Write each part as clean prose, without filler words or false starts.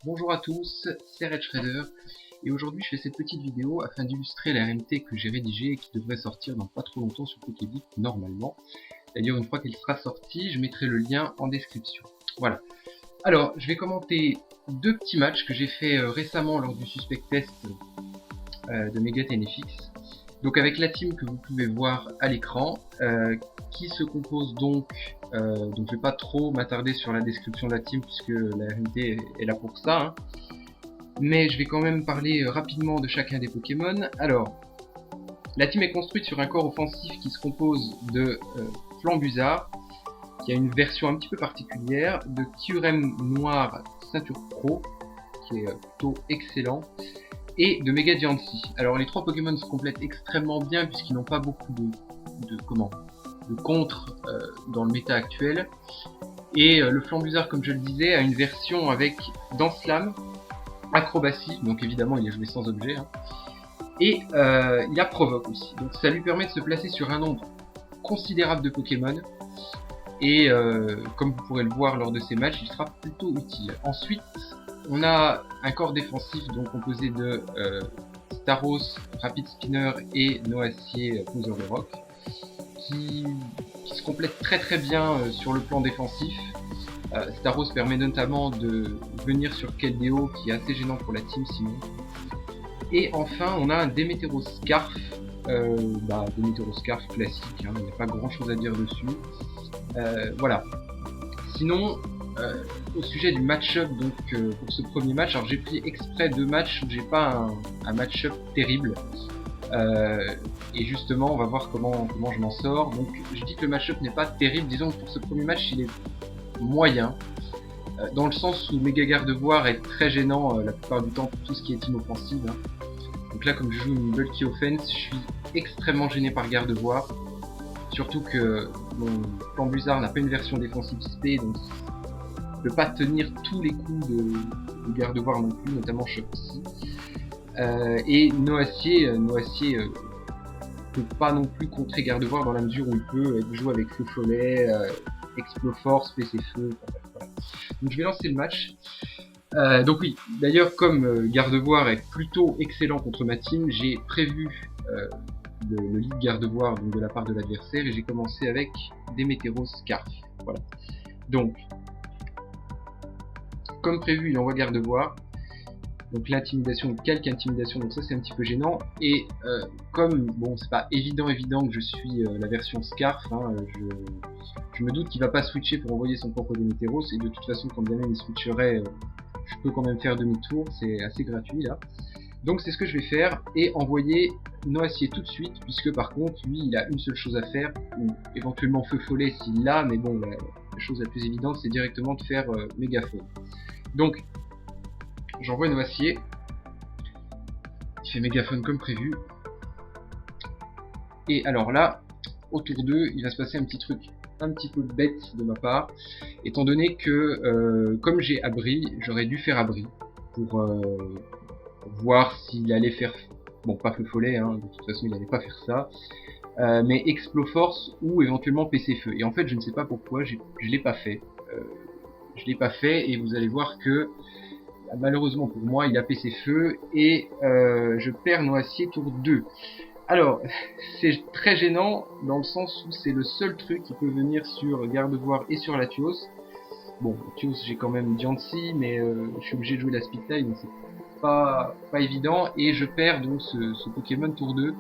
Bonjour à tous, c'est Red Shredder et aujourd'hui je fais cette petite vidéo afin d'illustrer la RMT que j'ai rédigée et qui devrait sortir dans pas trop longtemps sur Pokégeek normalement. D'ailleurs une fois qu'elle sera sortie, je mettrai le lien en description. Voilà. Alors je vais commenter deux petits matchs que j'ai fait récemment lors du Suspect Test de Mega TNFX. Donc avec la team que vous pouvez voir à l'écran, qui se compose donc je vais pas trop m'attarder sur la description de la team puisque la RMT est là pour ça, hein. Mais je vais quand même parler rapidement de chacun des Pokémon. Alors, la team est construite sur un corps offensif qui se compose de Flambuzard, qui a une version un petit peu particulière, de Kyurem Noir Ceinture Pro, qui est plutôt excellent, et de Mega Diancie. Alors les trois Pokémon se complètent extrêmement bien puisqu'ils n'ont pas beaucoup de contre dans le méta actuel. Et le Flambuzard, comme je le disais, a une version avec Danse Lame, Acrobatie, donc évidemment il est joué sans objet, hein. Et il a Provoque aussi, donc ça lui permet de se placer sur un nombre considérable de Pokémon. Et comme vous pourrez le voir lors de ces matchs, il sera plutôt utile. Ensuite, on a un corps défensif donc composé de Staros, Rapid Spinner et Noacier, Poseur de Rock, qui se complète très bien sur le plan défensif. Staros permet notamment de venir sur Keldeo, qui est assez gênant pour la team sinon. Et enfin, on a un Démétéros Scarf, Démétéros Scarf classique, hein, il n'y a pas grand chose à dire dessus. Voilà. Sinon, au sujet du match-up, donc pour ce premier match, alors j'ai pris exprès deux matchs où j'ai pas un match-up terrible. Et justement, on va voir comment je m'en sors. Donc, je dis que le match-up n'est pas terrible. Disons que pour ce premier match, il est moyen. Dans le sens où Méga Gardevoir est très gênant la plupart du temps pour tout ce qui est team offensive, hein. Donc là, comme je joue une bulky offense, je suis extrêmement gêné par Gardevoir. Surtout que mon Flambuzard n'a pas une version défensive SP, donc il ne peut pas tenir tous les coups de Gardevoir non plus, notamment Choc ici. Et Noacier peut pas non plus contrer Gardevoir dans la mesure où il peut jouer avec Feu Follet, Exploforce, PC Feu, voilà. Donc je vais lancer le match. Donc oui, d'ailleurs comme Gardevoir est plutôt excellent contre ma team, j'ai prévu le lead Gardevoir donc de la part de l'adversaire et j'ai commencé avec Démétéros Scarf. Voilà. Donc, comme prévu, il envoie Gardevoir. Donc l'intimidation, calque intimidation, donc ça c'est un petit peu gênant. Et comme bon c'est pas évident que je suis la version Scarf, hein, je me doute qu'il va pas switcher pour envoyer son propre Démétéros, et de toute façon quand bien même il switcherait, je peux quand même faire demi-tour, c'est assez gratuit là. Donc c'est ce que je vais faire et envoyer Noacier tout de suite, puisque par contre lui il a une seule chose à faire, ou éventuellement Feu Follet s'il l'a, mais bon la chose la plus évidente c'est directement de faire Mégaphone. Donc j'envoie Noacier, il fait Mégaphone comme prévu, et alors là, autour d'eux, il va se passer un petit truc un petit peu bête de ma part, étant donné que comme j'ai abri, j'aurais dû faire abri pour voir s'il allait faire, bon pas Feu Follet, hein, de toute façon il allait pas faire ça, mais Exploforce ou éventuellement PC Feu, et en fait je ne sais pas pourquoi, je l'ai pas fait, et vous allez voir que malheureusement pour moi, il a PC Feu et je perds Noacier tour 2. Alors, c'est très gênant dans le sens où c'est le seul truc qui peut venir sur Gardevoir et sur Latios. Bon, Latios j'ai quand même Diancie, mais je suis obligé de jouer la Speedtail, donc c'est pas évident. Et je perds donc ce Pokémon tour 2.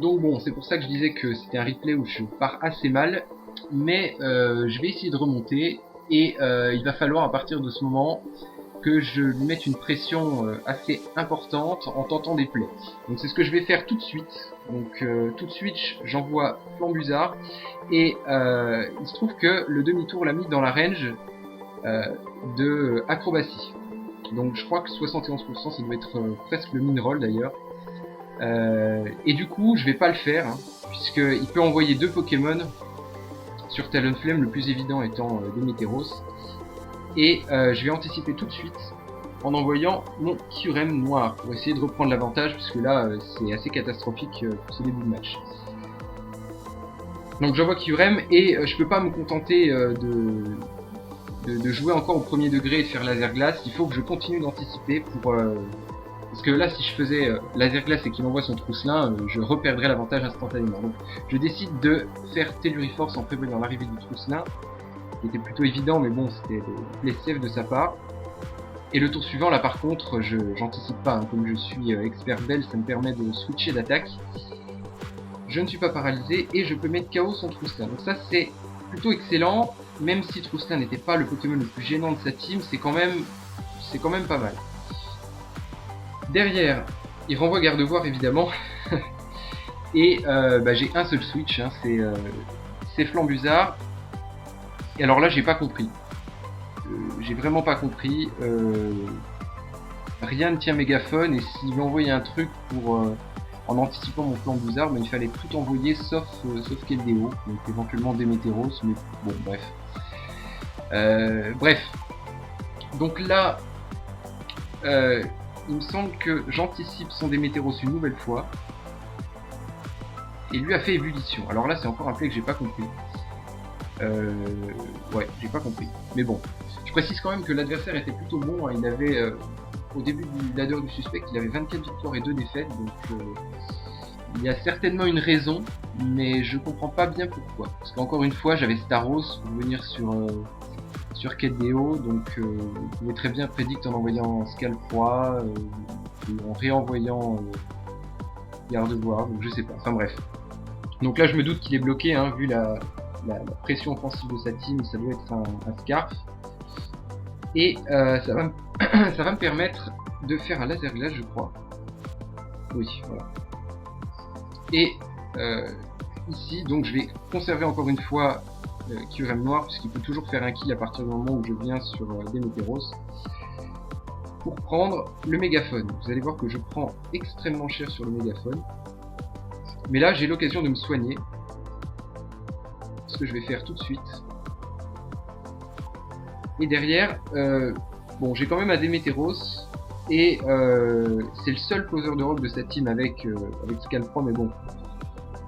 Donc bon, c'est pour ça que je disais que c'était un replay où je pars assez mal. Mais je vais essayer de remonter. Et il va falloir à partir de ce moment que je lui mette une pression assez importante en tentant des plays. Donc c'est ce que je vais faire tout de suite. Donc tout de suite j'envoie Flambuzard et il se trouve que le demi-tour l'a mis dans la range de Acrobatie. Donc je crois que 71% ça doit être presque le min-roll d'ailleurs. Et du coup je vais pas le faire, hein, puisqu'il peut envoyer deux Pokémon sur Talonflame, le plus évident étant Démétéros. Et je vais anticiper tout de suite en envoyant mon Kyurem Noir pour essayer de reprendre l'avantage, puisque là c'est assez catastrophique pour ce début de match. Donc j'envoie Kyurem et je peux pas me contenter de jouer encore au premier degré et de faire laser glace, il faut que je continue d'anticiper pour... parce que là, si je faisais laser glace et qu'il envoie son trousselin, je reperdrais l'avantage instantanément. Donc je décide de faire Telluriforce en prévoyant l'arrivée du trousselin, qui était plutôt évident, mais bon, c'était play safe de sa part. Et le tour suivant, là par contre, j'anticipe pas, hein, comme je suis expert belle, ça me permet de switcher d'attaque. Je ne suis pas paralysé et je peux mettre KO son Trousselin. Donc ça c'est plutôt excellent, même si Trousselin n'était pas le Pokémon le plus gênant de sa team, c'est quand même pas mal. Derrière, il renvoie Gardevoir évidemment. Et j'ai un seul switch, hein, c'est Flambuzard. Et alors là j'ai pas compris. J'ai vraiment pas compris. Rien ne tient Mégaphone et s'il lui envoyait un truc pour en anticipant mon Flambuzard, il fallait tout envoyer sauf Keldeo, donc éventuellement Démétéros, mais bon bref. Bref. Donc là, il me semble que j'anticipe son Démétéros une nouvelle fois. Et lui a fait ébullition. Alors là c'est encore un play que j'ai pas compris. Ouais, j'ai pas compris. Mais bon. Je précise quand même que l'adversaire était plutôt bon, hein. Il avait, au début du ladder du suspect, il avait 24 victoires et 2 défaites, donc il y a certainement une raison, mais je comprends pas bien pourquoi. Parce qu'encore une fois, j'avais Staros pour venir sur Keldeo, donc vous pouvez très bien prédict en envoyant Scalproie, ou en réenvoyant Gardevoir, donc je sais pas, enfin bref. Donc là je me doute qu'il est bloqué, hein, vu la pression offensive de sa team, ça doit être un Scarf. Et ça va me permettre de faire un laser glace, je crois. Oui, voilà. Et ici, donc je vais conserver encore une fois Kyurem noir, puisqu'il peut toujours faire un kill à partir du moment où je viens sur Démétéros. Pour prendre le mégaphone. Vous allez voir que je prends extrêmement cher sur le mégaphone. Mais là, j'ai l'occasion de me soigner. Ce que je vais faire tout de suite. Et derrière, bon, j'ai quand même un Démétéros. Et c'est le seul poseur de rock de cette team avec Scalproie, mais bon.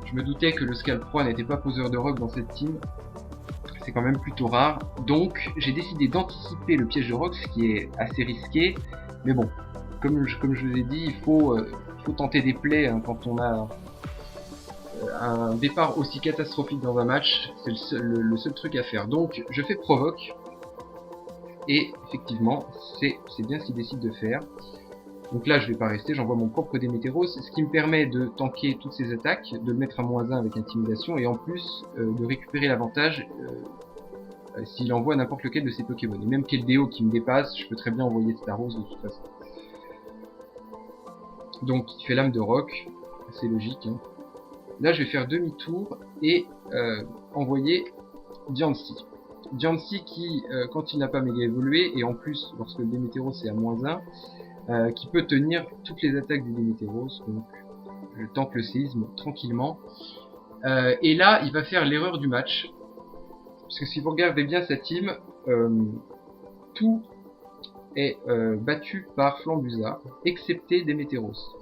Je me doutais que le Scalproie n'était pas poseur de rock dans cette team. C'est quand même plutôt rare. Donc j'ai décidé d'anticiper le piège de rock, ce qui est assez risqué. Mais bon, comme je vous ai dit, il faut tenter des plays, hein, quand on a un départ aussi catastrophique dans un match. C'est le seul truc à faire. Donc je fais provoque. Et effectivement, c'est bien ce qu'il décide de faire. Donc là, je vais pas rester, j'envoie mon propre Démétéros, ce qui me permet de tanker toutes ces attaques, de le mettre à -1 avec intimidation, et en plus de récupérer l'avantage s'il envoie n'importe lequel de ses Pokémon. Et même Keldeo qui me dépasse, je peux très bien envoyer Staros de toute façon. Donc il fait lame de roc, c'est logique, hein. Là je vais faire demi-tour et envoyer Diancie. Diancie qui, quand il n'a pas méga évolué, et en plus lorsque le Démétéros est à -1, qui peut tenir toutes les attaques du Démétéros, donc je tank le séisme tranquillement. Et là, il va faire l'erreur du match, parce que si vous regardez bien sa team, tout est battu par Flambuzard, excepté Démétéros.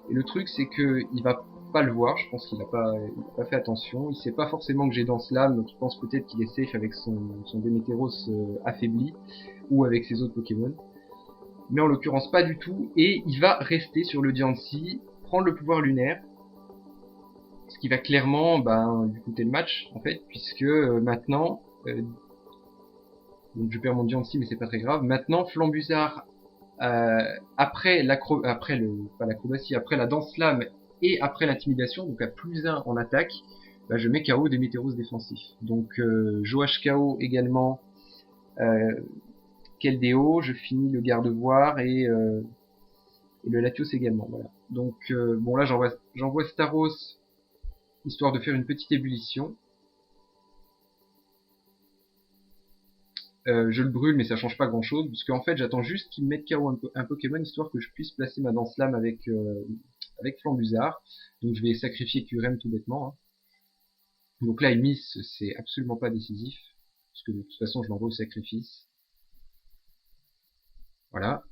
Et le truc, c'est que il va pas le voir, je pense qu'il a pas fait attention, il sait pas forcément que j'ai dans Slam, donc il pense peut-être qu'il est safe avec son Démétéros affaibli, ou avec ses autres Pokémon. Mais en l'occurrence pas du tout, et il va rester sur le Diancie, prendre le pouvoir lunaire, ce qui va clairement lui coûter le match en fait, puisque maintenant, donc je perds mon Diancie mais c'est pas très grave, maintenant Flambuzard, après l'acrobatie, après la danse lame et après l'intimidation, donc à +1 en attaque, je mets KO des Météros défensifs. Donc Joach KO également, Keldeo, je finis le Gardevoir et le Latios également. Voilà. Donc bon là j'envoie Staros histoire de faire une petite ébullition. Je le brûle mais ça change pas grand chose, puisque en fait j'attends juste qu'il me mette KO un Pokémon histoire que je puisse placer ma danse lame avec Flambuzard. Donc je vais sacrifier Kyurem tout bêtement, hein. Donc là il miss, c'est absolument pas décisif, puisque de toute façon je l'envoie au sacrifice. Voilà.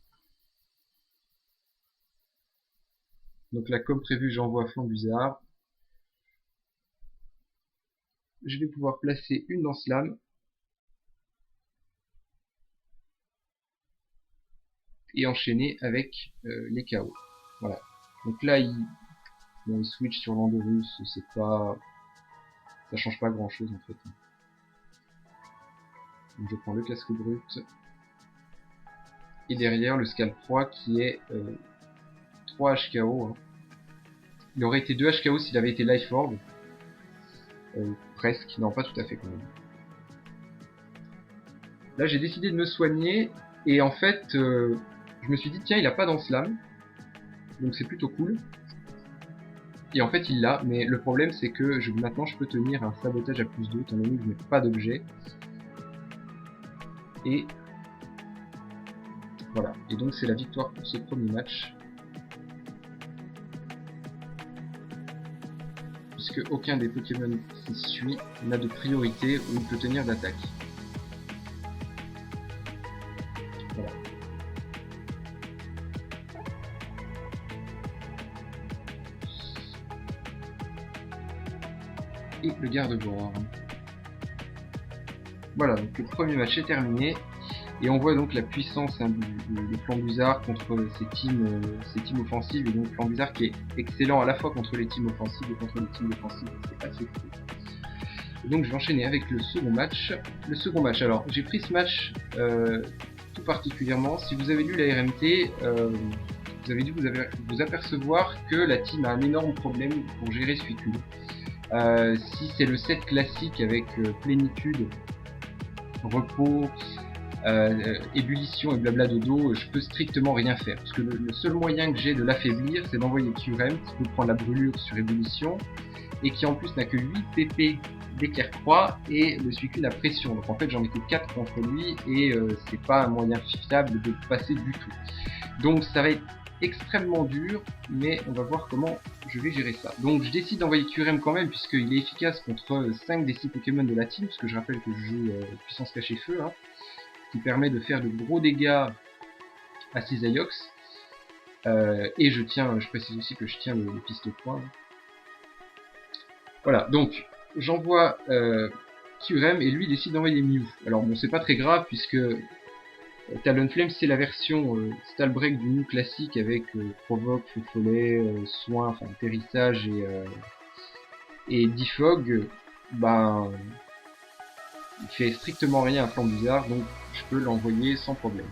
Donc là comme prévu j'envoie Flambuzard. Je vais pouvoir placer une danse lame. et enchaîner avec les KO. Voilà. Donc là, il switch sur Landorus, c'est pas... ça change pas grand chose en fait. Donc je prends le casque brut. Et derrière le Scalp 3 qui est 3 HKO. Hein. Il aurait été 2 HKO s'il avait été Life Orb. Presque, non pas tout à fait quand même. Là j'ai décidé de me soigner et en fait je me suis dit tiens il a pas d'Enslam. Donc c'est plutôt cool. Et en fait il l'a, mais le problème c'est que maintenant je peux tenir un sabotage à +2 étant donné que je n'ai pas d'objet. Et voilà, et donc c'est la victoire pour ce premier match. Puisque aucun des Pokémon qui suit n'a de priorité ou il peut tenir d'attaque. Voilà. Et le garde-bois. Voilà, donc le premier match est terminé. Et on voit donc la puissance hein, de Flambuzard contre ces teams offensives. Et donc Flambuzard qui est excellent à la fois contre les teams offensives et contre les teams défensives. C'est assez cool. Et donc je vais enchaîner avec le second match. Alors j'ai pris ce match tout particulièrement. Si vous avez lu la RMT, vous avez dû vous apercevoir que la team a un énorme problème pour gérer Suicune. Si c'est le set classique avec plénitude, repos, ébullition et blabla dodo, je peux strictement rien faire. Parce que le seul moyen que j'ai de l'affaiblir, c'est d'envoyer Kyurem qui peut prendre la brûlure sur ébullition et qui en plus n'a que 8 PP d'éclair-croix et le Suicune à pression. Donc en fait j'en ai que 4 contre lui et c'est pas un moyen fiable de passer du tout. Donc ça va être extrêmement dur, mais on va voir comment je vais gérer ça. Donc je décide d'envoyer Kyurem quand même, puisqu'il est efficace contre 5 des 6 Pokémon de la team, parce que je rappelle que je joue puissance cachée feu, hein, qui permet de faire de gros dégâts à Cisaiox. Et je précise aussi que je tiens le piste-point. Voilà, donc j'envoie Kyurem et lui décide d'envoyer Mew. Alors bon, c'est pas très grave puisque Talonflame c'est la version Stall Break du Mew classique avec Provoque, Feu Follet, Soin, enfin Atterrissage et Defog. Ben, il fait strictement rien à Flambuzard, donc je peux l'envoyer sans problème.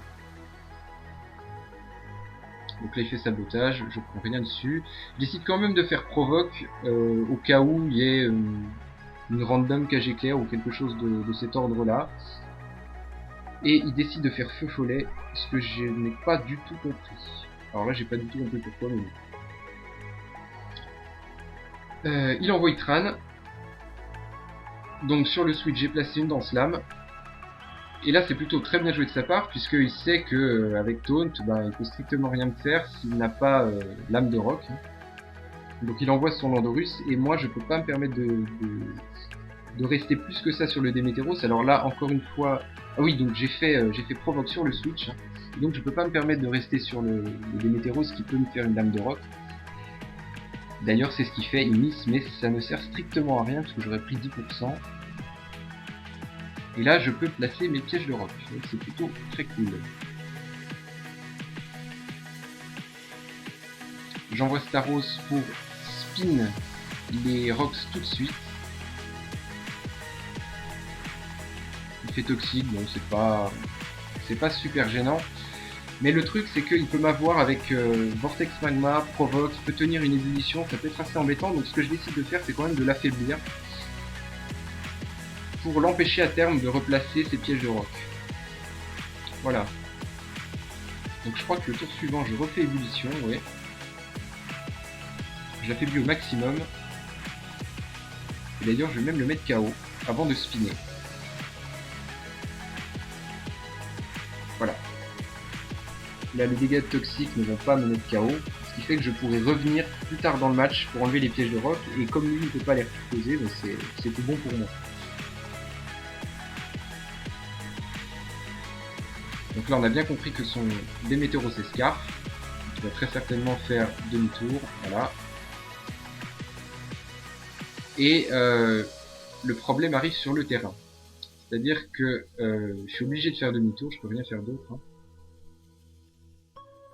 Donc là il fait sabotage, je prends rien dessus. Je décide quand même de faire Provoque au cas où il y ait une random cage éclair ou quelque chose de cet ordre là. Et il décide de faire Feu Follet, ce que je n'ai pas du tout compris. Alors là j'ai pas du tout compris pourquoi, mais il envoie Tran. Donc sur le switch j'ai placé une Danse Lame. Et là c'est plutôt très bien joué de sa part, puisqu'il sait que avec Taunt, ben, il peut strictement rien me faire s'il n'a pas l'âme de roc. Donc il envoie son Landorus, et moi je peux pas me permettre de rester plus que ça sur le Démétéros. Alors là encore une fois, ah oui, donc j'ai fait Provoque sur le switch, donc je peux pas me permettre de rester sur le Démétéros qui peut me faire une lame de roc. D'ailleurs c'est ce qu'il fait, il miss, mais ça ne sert strictement à rien parce que j'aurais pris 10%. Et là je peux placer mes pièges de roc, donc c'est plutôt très cool. J'envoie Staros pour spin les rocks tout de suite. Il fait toxique, bon c'est pas super gênant. Mais le truc c'est qu'il peut m'avoir avec Vortex Magma, Provoque, il peut tenir une ébullition, ça peut être assez embêtant. Donc ce que je décide de faire c'est quand même de l'affaiblir pour l'empêcher à terme de replacer ses pièges de roc. Voilà. Donc je crois que le tour suivant je refais ébullition, ouais. Je l'affaiblis au maximum. Et d'ailleurs je vais même le mettre KO avant de spinner. Voilà. Là les dégâts toxiques ne vont pas me mettre KO, ce qui fait que je pourrai revenir plus tard dans le match pour enlever les pièges de roc, et comme lui ne peut pas les reposer, c'est tout bon pour moi. Donc là on a bien compris que son Démétéros est Scarf, qui va très certainement faire demi-tour, voilà. Et le problème arrive sur le terrain. C'est-à-dire que je suis obligé de faire demi-tour, je peux rien faire d'autre. Hein.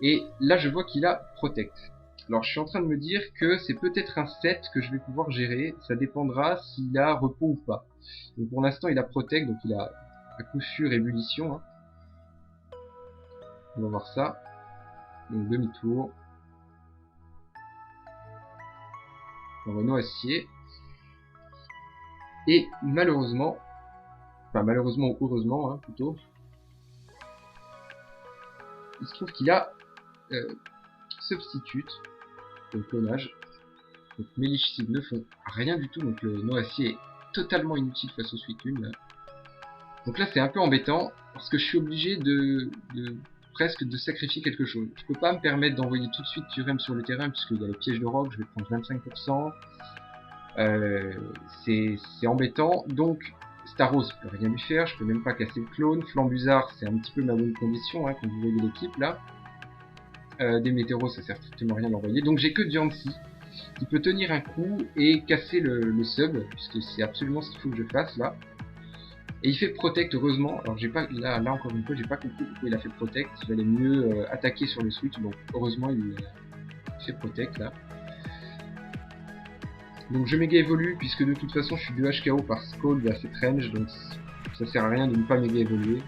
Et là je vois qu'il a Protect. Alors je suis en train de me dire que c'est peut-être un set que je vais pouvoir gérer, ça dépendra s'il a repos ou pas. Donc pour l'instant il a Protect, donc il a à coup sûr ébullition. Hein. On va voir ça. Donc demi-tour. On va noacier. Et malheureusement, enfin malheureusement ou heureusement hein, plutôt, il se trouve qu'il a Substitute, donc clonage. Donc mes lichicides ne font rien du tout, donc le noacier est totalement inutile face au Suicune. Donc là c'est un peu embêtant, parce que je suis obligé presque de sacrifier quelque chose. Je peux pas me permettre d'envoyer tout de suite Thurem sur le terrain, puisqu'il y a les pièges de roc, je vais prendre 25%. C'est embêtant, donc Staros, je peux rien lui faire, je peux même pas casser le clone. Flambuzard, c'est un petit peu ma bonne condition, hein, quand vous voyez l'équipe là. Des météoros, ça sert strictement rien d'envoyer. Donc j'ai que Diancie qui peut tenir un coup et casser le sub, puisque c'est absolument ce qu'il faut que je fasse là. Et il fait Protect, heureusement. Alors j'ai pas là encore une fois, j'ai pas compris pourquoi il a fait Protect. Il valait mieux attaquer sur le switch. Donc heureusement il fait Protect là. Donc je méga évolue, puisque de toute façon je suis 2 HKO par Scald à cette range, donc ça sert à rien de ne pas méga évoluer.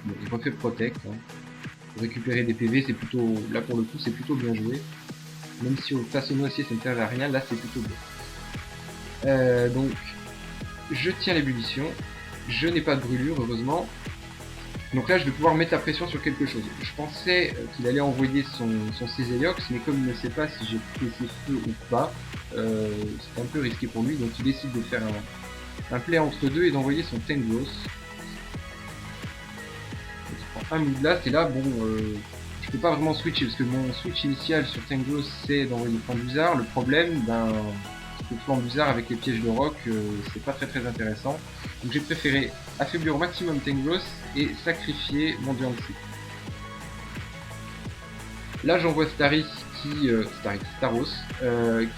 Bon, il refait Protect. Hein. Pour récupérer des PV, c'est plutôt. Là pour le coup c'est plutôt bien joué. Même si face au noisier ça ne sert à rien, là c'est plutôt bien. Donc je tiens l'ébullition. Je n'ai pas de brûlure, heureusement. Donc là, je vais pouvoir mettre la pression sur quelque chose. Je pensais qu'il allait envoyer son Céséox, mais comme il ne sait pas si j'ai pris ses feux ou pas, c'est un peu risqué pour lui. Donc il décide de faire un play entre deux et d'envoyer son Tangos. Donc il prend un Moudlast, et là, bon, je peux pas vraiment switcher, parce que mon switch initial sur Tangos, c'est d'envoyer Flambuzard. Le problème, que Flambuzard avec les pièges de roc, c'est pas très intéressant. Donc j'ai préféré affaiblir au maximum Tangos et sacrifier mon Diancie. Là j'envoie Staros,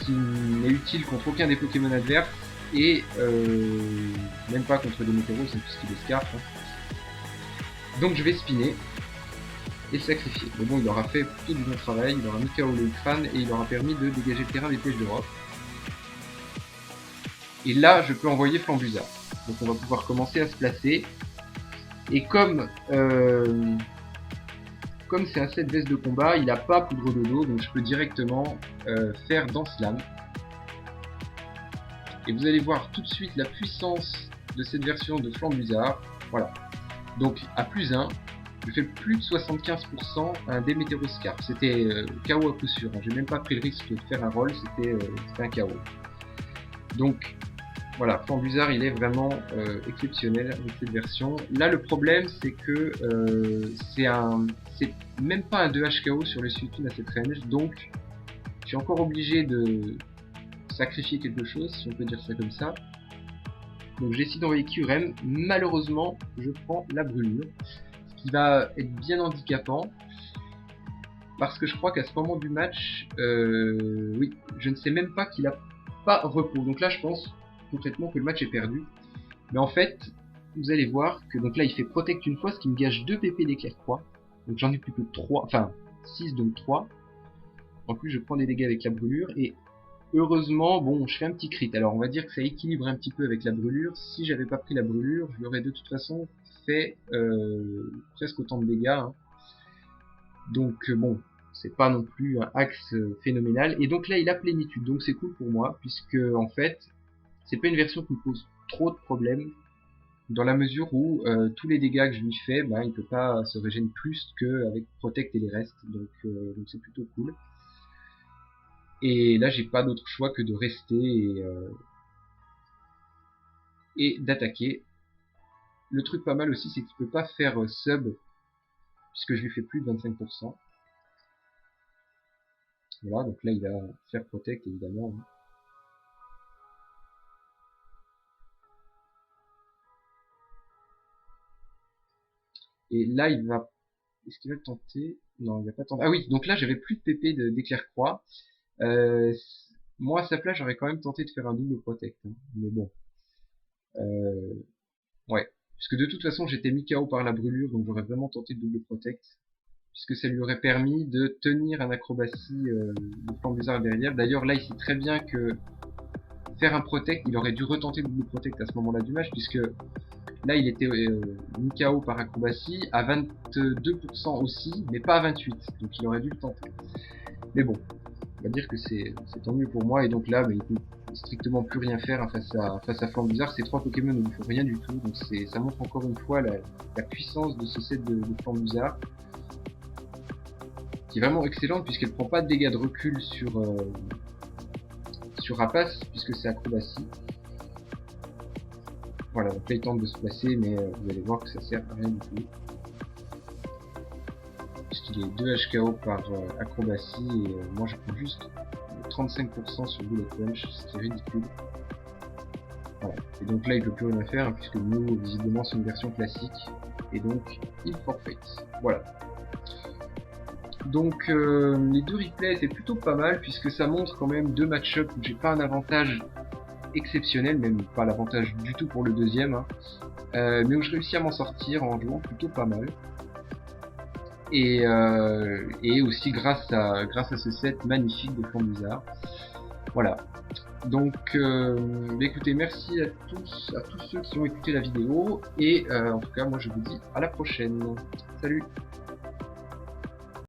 qui n'est utile contre aucun des Pokémon adverses et même pas contre des météoros, puisqu'il est Scarf. Hein. Donc je vais spinner et sacrifier. Mais bon, il aura fait plutôt du bon travail, il aura mis KO le crâne et il aura permis de dégager le terrain des pièges de roc. Et là, je peux envoyer Flambuzard. Donc on va pouvoir commencer à se placer. Et comme c'est un set veste de combat, il n'a pas poudre de dos, donc je peux directement faire Danse Lame. Et vous allez voir tout de suite la puissance de cette version de Flambuzard. Voilà. Donc à plus 1, je fais plus de 75% un Démétéroscarpe. C'était KO à coup sûr. J'ai même pas pris le risque de faire un roll, c'était un KO. Donc voilà, Flambuzard il est vraiment exceptionnel avec cette version. Là le problème c'est que c'est même pas un 2 HKO sur le Suicune à cette range, donc je suis encore obligé de sacrifier quelque chose, si on peut dire ça comme ça. Donc j'ai décidé d'envoyer Kyurem, malheureusement je prends la brûlure, ce qui va être bien handicapant, parce que je crois qu'à ce moment du match, oui, je ne sais même pas qu'il a pas repos, donc là je pense concrètement que le match est perdu. Mais en fait, vous allez voir que donc là il fait Protect une fois, ce qui me gage 2 PP d'éclair croix. Donc j'en ai plus que 3, enfin 6 donc 3. En plus je prends des dégâts avec la brûlure et heureusement, bon, je fais un petit crit. Alors on va dire que ça équilibre un petit peu avec la brûlure. Si j'avais pas pris la brûlure, je lui aurais de toute façon fait presque autant de dégâts. Hein. Donc bon, c'est pas non plus un axe phénoménal. Et donc là il a plénitude, donc c'est cool pour moi, puisque en fait, c'est pas une version qui me pose trop de problèmes, dans la mesure où tous les dégâts que je lui fais, ben, il peut pas se régénérer plus qu'avec Protect et les restes, donc c'est plutôt cool. Et là j'ai pas d'autre choix que de rester et d'attaquer. Le truc pas mal aussi, c'est qu'il peut pas faire sub, puisque je lui fais plus de 25%. Voilà, donc là il va faire Protect évidemment. Et là il va... Est-ce qu'il va tenter? Non, il va pas tenter. Ah oui, donc là j'avais plus de PP d'éclair croix. Moi à sa place j'aurais quand même tenté de faire un double Protect. Hein. Mais bon. Ouais. Puisque de toute façon j'étais mis KO par la brûlure, donc j'aurais vraiment tenté de double Protect. puisque ça lui aurait permis de tenir un acrobatie de Flambusard derrière. D'ailleurs là il sait très bien que faire un protect, il aurait dû retenter le double protect à ce moment-là du match, puisque là il était mis KO par acrobatie, à 22% aussi, mais pas à 28%, donc il aurait dû le tenter. Mais bon, on va dire que c'est tant mieux pour moi, et donc là, il peut strictement plus rien faire hein, face à Flambusard. Ces 3 Pokémon ne lui font rien du tout, donc ça montre encore une fois la puissance de ce set de Flambusard, qui est vraiment excellente, puisqu'elle prend pas de dégâts de recul sur Rapace, puisque c'est acrobatie. Voilà, donc là il tente de se placer, mais vous allez voir que ça sert à rien du tout. Puisqu'il est 2 HKO par acrobatie, et moi je prends juste 35% sur Bullet Punch, ce qui est ridicule. Voilà. Et donc là il peut plus rien faire, hein, puisque nous, visiblement, c'est une version classique, et donc il forfait. Voilà. Donc les 2 replays étaient plutôt pas mal, puisque ça montre quand même 2 match-up où j'ai pas un avantage exceptionnel, même pas l'avantage du tout pour le deuxième, hein, mais où je réussis à m'en sortir en jouant plutôt pas mal. Et aussi grâce à ce set magnifique de Flambusard. Voilà. Donc écoutez, merci à tous ceux qui ont écouté la vidéo, et en tout cas moi je vous dis à la prochaine. Salut!